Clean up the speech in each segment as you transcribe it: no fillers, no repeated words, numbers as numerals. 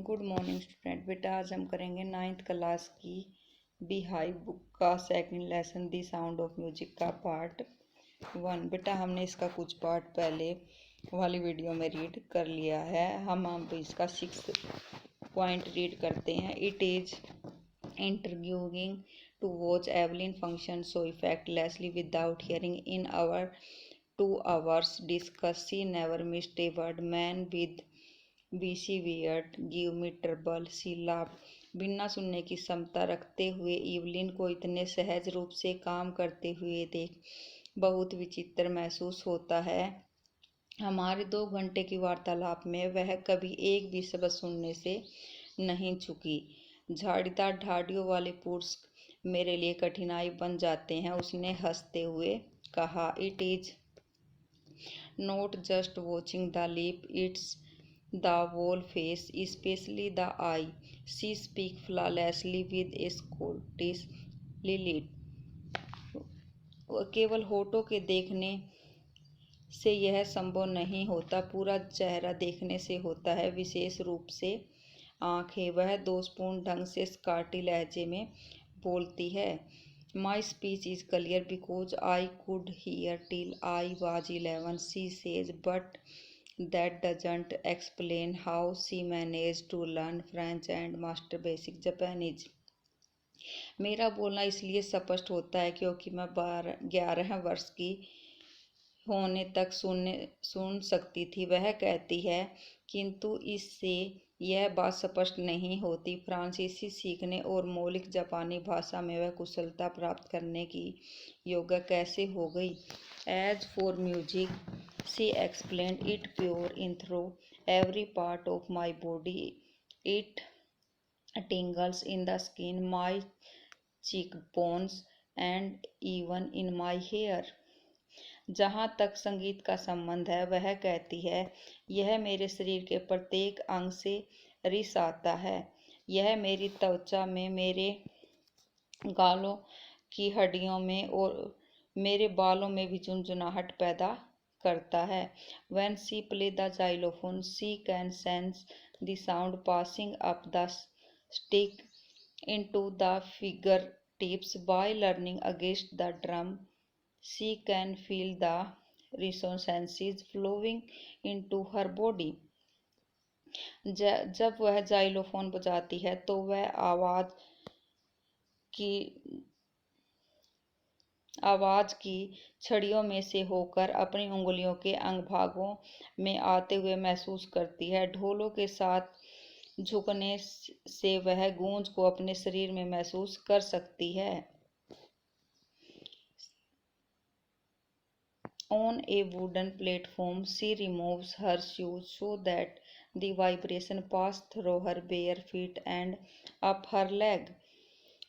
Good morning student. बेटा आज हम करेंगे 9th क्लास की बी हाई बुक का second lesson the sound of music का पार्ट 1। बेटा हमने इसका कुछ पार्ट पहले वाली वीडियो में रीड कर लिया है। हम इसका 6th पॉइंट रीड करते हैं। It is interviewing to watch Evelyn function so effortlessly without hearing in our 2 hours discuss she never missed a word man with BC weird give me trouble see लाभ। बिना सुनने की क्षमता रखते हुए Evelyn को इतने सहज रूप से काम करते हुए देख बहुत विचित्र महसूस होता है। हमारे 2 घंटे की वार्तालाप में वह कभी एक भी शब्द सुनने से नहीं चुकी। झाड़ीदार ढाडियों वाले पुरुष मेरे लिए कठिनाई बन जाते हैं, उसने हंसते हुए कहा। It is not just watching the lip, it's the whole face, especially the eye. She speaks flawlessly with a Scottish Lilith. केवल होठों के देखने से यह संभव नहीं होता, पूरा चेहरा देखने से होता है, विशेष रूप से आंखें। वह दोषपूर्ण ढंग से स्कॉटी लहजे में बोलती है। My speech is clear because I could hear till I was 11, she says, but that doesn't explain how she managed to learn French and master basic Japanese. मेरा बोलना इसलिए स्पष्ट होता है क्योंकि मैं 11 वर्ष की होने तक सुन सकती थी, वह कहती है। किंतु इससे यह बात स्पष्ट नहीं होती फ्रांसीसी सीखने और मौलिक जापानी भाषा में वह कुशलता प्राप्त करने की योग्य कैसे हो गई। As for music, she explained, it pour in through every part of my body, it tingles in the skin, my cheekbones and even in my hair. जहाँ तक संगीत का संबंध है, वह कहती है, यह मेरे शरीर के प्रत्येक अंग से रिस आता है। यह मेरी त्वचा में, मेरे गालों की हड्डियों में और मेरे बालों में भी झुनझुनाहट पैदा करता है। When she play the xylophone, she can sense the sound passing up the stick into the fingertips. By leaning against the drum, she can feel the resonances flowing into her body. जब वह xylophone बजाती है तो वह आवाज की छड़ियों में से होकर अपनी उंगलियों के अंग भागों में आते हुए महसूस करती है। ढोलों के साथ झुकने से वह गूंज को अपने शरीर में महसूस कर सकती है। On a wooden platform, she removes her shoes so that the vibration pass through her bare feet and up her leg.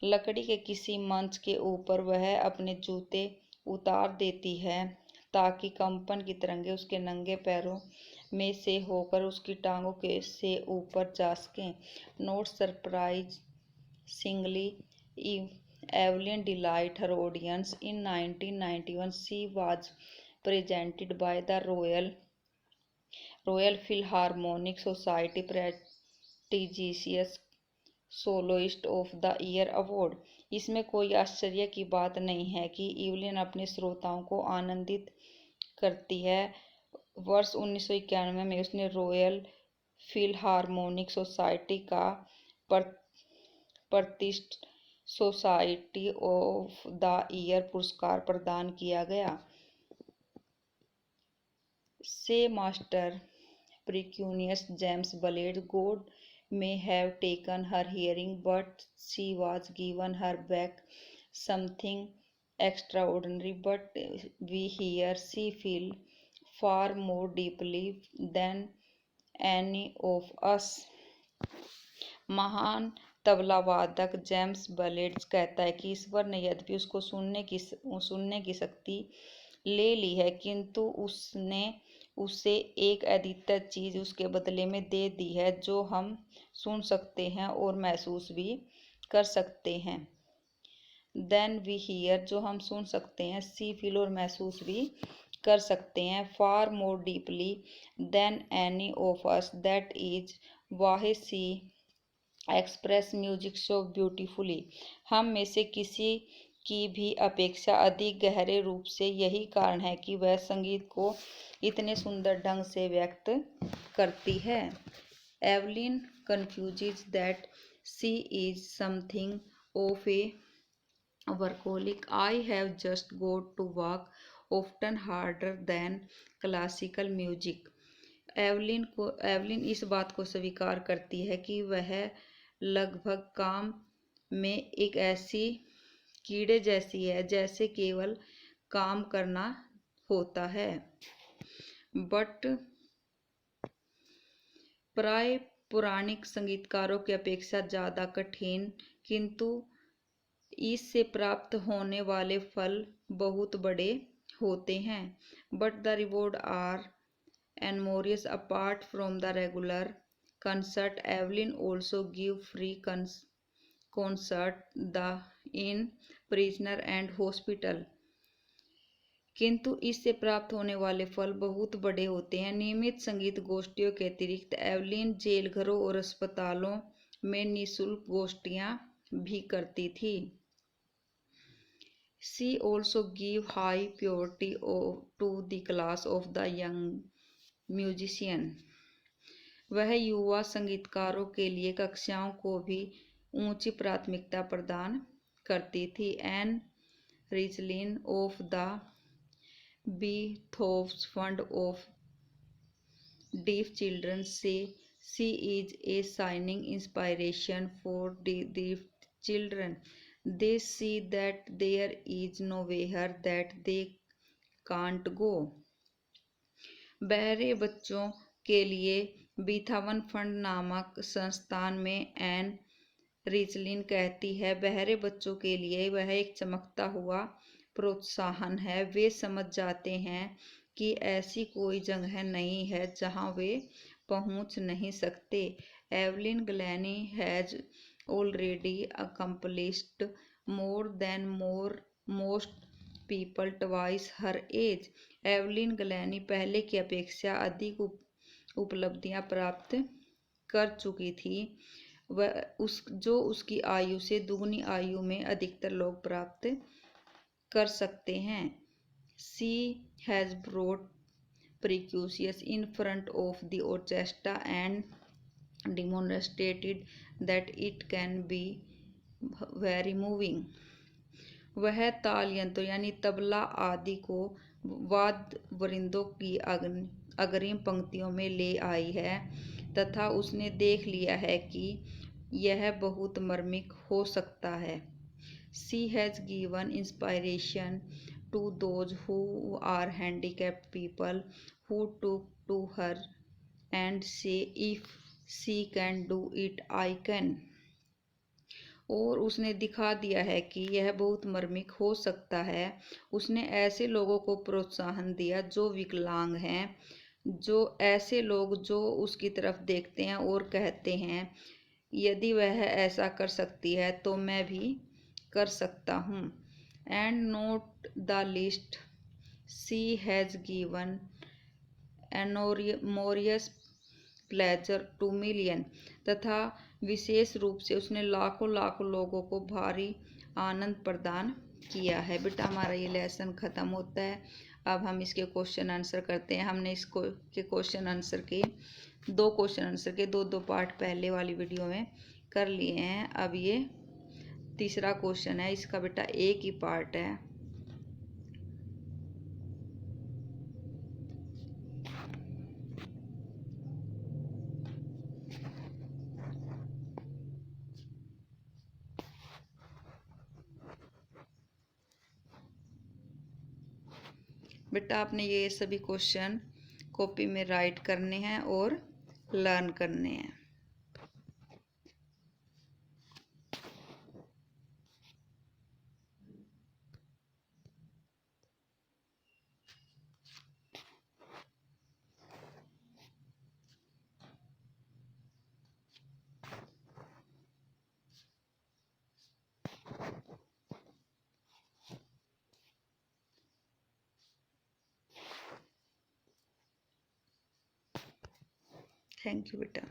लकड़ी के किसी मंच के ऊपर वह अपने जूते उतार देती है ताकि कंपन की तरंगें उसके नंगे पैरों में से होकर उसकी टांगों के से ऊपर जा सकें। Note surprise singly Evelyn delighted her audience. In 1991, she was presented by the Royal Philharmonic Society prestigious soloist of the year award. इसमें कोई आश्चर्य की बात नहीं है कि इवलिन अपने श्रोताओं को आनंदित करती है। वर्ष 1991 में उसने रॉयल फिलहार्मोनिक सोसाइटी का प्रतिष्ठित सोसाइटी ऑफ द ईयर पुरस्कार प्रदान किया गया। से master precocious James bled God may have taken her hearing, but she was given her back something extraordinary. But we hear she feel far more deeply than any of us. महान तबला वादक James बलेड्स कहता है कि ईश्वर ने यद्यपि उसको सुनने की शक्ति ले ली है, किंतु उसने उसे एक अद्वितीय चीज उसके बदले में दे दी है जो हम सुन सकते हैं और महसूस भी कर सकते हैं। देन वी हियर, जो हम सुन सकते हैं, सी फील और महसूस भी कर सकते हैं। Far more deeply than any of us, that is why she express music so beautifully. हम में से किसी की भी अपेक्षा अधिक गहरे रूप से यही कारण है कि वह संगीत को इतने सुंदर ढंग से व्यक्त करती है। Evelyn confuses that she is something of a workaholic. I have just got to work, often harder than classical music. Evelyn इस बात को स्वीकार करती है कि वह लगभग काम में एक ऐसी कीड़े जैसी है जैसे केवल काम करना होता है, बट प्राय पौराणिक संगीतकारों की अपेक्षा ज़्यादा कठिन, किंतु इससे प्राप्त होने वाले फल बहुत बड़े होते हैं। But the reward are enormous. Apart from the regular concert, Evelyn also give free concert the in prisoner and hospital. किंतु इससे प्राप्त होने वाले फल बहुत बड़े होते हैं। नियमित संगीत गोष्ठियों के अतिरिक्त एवलिन जेल घरों और अस्पतालों में निःशुल्क गोष्ठियां भी करती थी। She also give high priority to the class of the young musician. वह युवा संगीतकारों के लिए कक्षाओं को भी ऊंची प्राथमिकता प्रदान करती थी। एन रिचलिन of the Beethoven's fund of deaf children say she is a shining inspiration for the deaf children. They see that there is nowhere that they can't go. बहरे बच्चों के लिए बीथावन फंड नामक संस्थान में एन रिचलिन कहती है, बहरे बच्चों के लिए वह एक चमकता हुआ प्रोत्साहन है। वे समझ जाते हैं कि ऐसी कोई जगह नहीं है जहां वे पहुंच नहीं सकते। Evelyn Glennie has already accomplished more than most people twice her age. Evelyn Glennie पहले की अपेक्षा अधिक उपलब्धियां प्राप्त कर चुकी थी, जो उसकी आयु से दुगनी आयु में अधिकतर लोग प्राप्त कर सकते हैं। She has brought Perseus in front of the orchestra and demonstrated that it can be very moving. वह ताल यंत्र यानी तबला आदि को वाद्य वृंदों की अग्रिम पंक्तियों में ले आई है तथा उसने देख लिया है कि यह बहुत मार्मिक हो सकता है। She has given inspiration to those who are handicapped people who took to her and say, if she can do it, I can. और उसने दिखा दिया है कि यह बहुत मार्मिक हो सकता है। उसने ऐसे लोगों को प्रोत्साहन दिया जो विकलांग हैं, जो ऐसे लोग जो उसकी तरफ देखते हैं और कहते हैं, यदि वह ऐसा कर सकती है तो मैं भी कर सकता हूँ। And note the list, she has given enormous pleasure to million. तथा विशेष रूप से उसने लाखों लोगों को भारी आनंद प्रदान किया है। बेटा हमारा ये लेसन ख़त्म होता है। अब हम इसके क्वेश्चन आंसर करते हैं। हमने इसको के क्वेश्चन आंसर के दो पार्ट पहले वाली वीडियो में कर लिए हैं। अब ये तीसरा क्वेश्चन है, इसका बेटा एक ही पार्ट है। बेटा आपने ये सभी क्वेश्चन कॉपी में राइट करने हैं और लर्न करने हैं। थैंक यू बेटा।